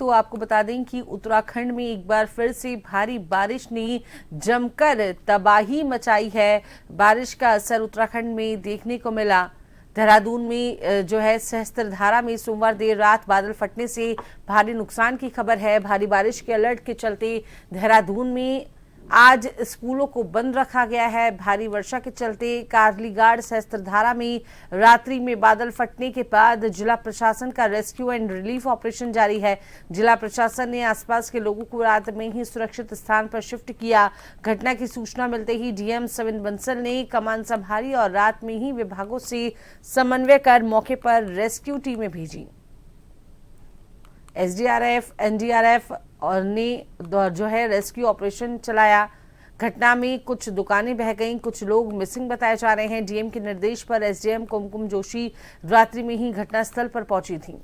तो आपको बता दें कि उत्तराखंड में एक बार फिर से भारी बारिश ने जमकर तबाही मचाई है। बारिश का असर उत्तराखंड में देखने को मिला। देहरादून में जो है सहस्त्रधारा में सोमवार देर रात बादल फटने से भारी नुकसान की खबर है। भारी बारिश के अलर्ट के चलते देहरादून में आज स्कूलों को बंद रखा गया है। भारी वर्षा के चलते कारलीगाड़ सहस्त्रधारा में रात्रि में बादल फटने के बाद जिला प्रशासन का रेस्क्यू एंड रिलीफ ऑपरेशन जारी है। जिला प्रशासन ने आसपास के लोगों को रात में ही सुरक्षित स्थान पर शिफ्ट किया। घटना की सूचना मिलते ही डीएम सविन बंसल ने कमान संभाली और रात में ही विभागों से समन्वय कर मौके पर रेस्क्यू टीमें भेजी। एसडीआरएफ, एनडीआरएफ और ने जो है रेस्क्यू ऑपरेशन चलाया। घटना में कुछ दुकानें बह गईं, कुछ लोग मिसिंग बताए जा रहे हैं। डीएम के निर्देश पर एसडीएम कुमकुम जोशी रात्रि में ही घटनास्थल पर पहुंची थी।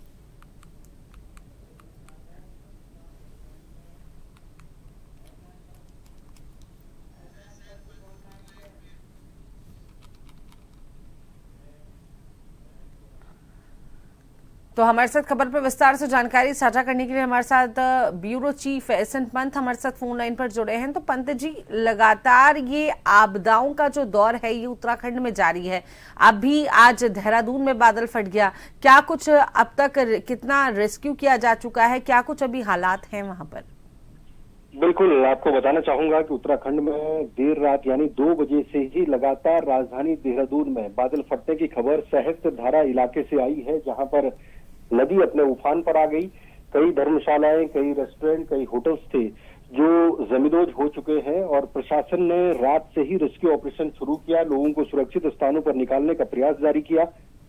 तो हमारे साथ खबर पर विस्तार से जानकारी साझा करने के लिए हमारे साथ ब्यूरो चीफ एसएन पंत हमारे साथ फोन लाइन पर जुड़े हैं। तो पंत जी, लगातार ये आपदाओं का जो दौर है ये उत्तराखंड में जारी है। अभी आज देहरादून में बादल फट गया, क्या कुछ अब तक कितना रेस्क्यू किया जा चुका है, क्या कुछ अभी हालात हैं वहां पर? बिल्कुल, आपको बताना चाहूंगा कि उत्तराखंड में देर रात यानी 2 बजे से ही लगातार राजधानी देहरादून में बादल फटने की खबर सहस्त्रधारा इलाके से आई है, जहां पर नदी अपने उफान पर आ गई। कई धर्मशालाएं, कई रेस्टोरेंट, कई होटल्स थे जो जमींदोज हो चुके हैं और प्रशासन ने रात से ही रेस्क्यू ऑपरेशन शुरू किया, लोगों को सुरक्षित स्थानों पर निकालने का प्रयास जारी किया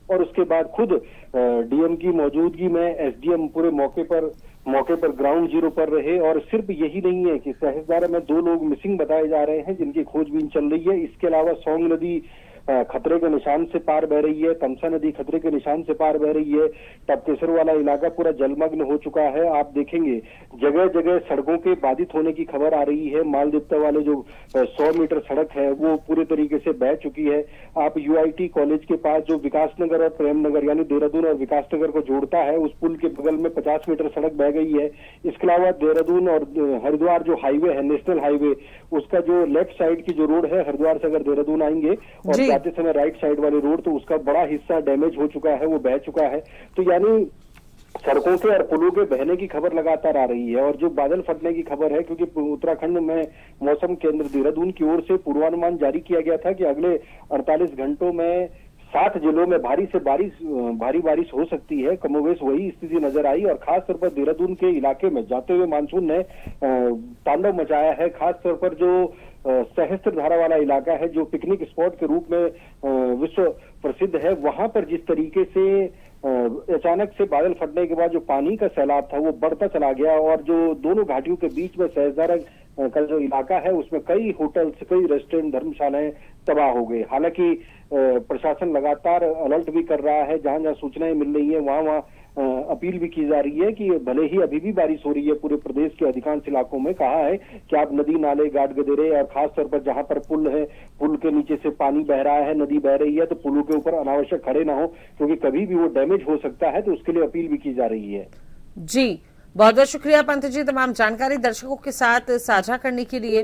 और उसके बाद खुद डीएम की मौजूदगी में एसडीएम पूरे मौके पर ग्राउंड जीरो पर रहे। और सिर्फ यही नहीं है कि सहस्त्रधारा में 2 लोग मिसिंग बताए जा रहे हैं जिनकी खोजबीन चल रही है। इसके अलावा सौंग नदी खतरे के निशान से पार बह रही है, तमसा नदी खतरे के निशान से पार बह रही है। टपकेसर वाला इलाका पूरा जलमग्न हो चुका है। आप देखेंगे जगह जगह सड़कों के बाधित होने की खबर आ रही है। मालदेवता वाले जो 100 मीटर सड़क है वो पूरे तरीके से बह चुकी है। आप यूआईटी कॉलेज के पास जो विकासनगर और प्रेमनगर यानी देहरादून और विकासनगर को जोड़ता है उस पुल के बगल में 50 मीटर सड़क बह गई है। इसके अलावा देहरादून और हरिद्वार जो हाईवे है, नेशनल हाईवे, उसका जो लेफ्ट साइड की जो रोड है, हरिद्वार से अगर देहरादून आएंगे और जाते समय राइट साइड वाली रोड, तो उसका बड़ा हिस्सा डैमेज हो चुका है, वो बह चुका है। तो यानी सड़कों के और पुलों के बहने की खबर लगातार आ रही है। और जो बादल फटने की खबर है, क्योंकि उत्तराखंड में मौसम केंद्र देहरादून की ओर से पूर्वानुमान जारी किया गया था कि अगले 48 घंटों में 7 जिलों में भारी बारिश हो सकती है। कमोवेश वही स्थिति नजर आई और खासतौर पर देहरादून के इलाके में जाते हुए मानसून ने तांडव मचाया है। खासतौर पर जो सहस्त्रधारा वाला इलाका है जो पिकनिक स्पॉट के रूप में विश्व प्रसिद्ध है, वहां पर जिस तरीके से अचानक से बादल फटने के बाद जो पानी का सैलाब था वो बढ़ता चला गया और जो दोनों घाटियों के बीच में सहस्त्रधारा का जो इलाका है उसमें कई होटल्स, कई रेस्टोरेंट, धर्मशालाएं तबाह हो गए। हालांकि प्रशासन लगातार अलर्ट भी कर रहा है, जहां जहां सूचनाएं मिल रही है वहां अपील भी की जा रही है कि भले ही अभी भी बारिश हो रही है पूरे प्रदेश के अधिकांश इलाकों में, कहा है कि आप नदी नाले, घाट गदेरे और खासतौर पर जहां पर पुल है, पुल के नीचे से पानी बह रहा है, नदी बह रही है, तो पुलों के ऊपर अनावश्यक खड़े ना हो क्योंकि कभी भी वो डैमेज हो सकता है, तो उसके लिए अपील भी की जा रही है। जी, बहुत बहुत शुक्रिया पंत जी तमाम जानकारी दर्शकों के साथ साझा करने के लिए।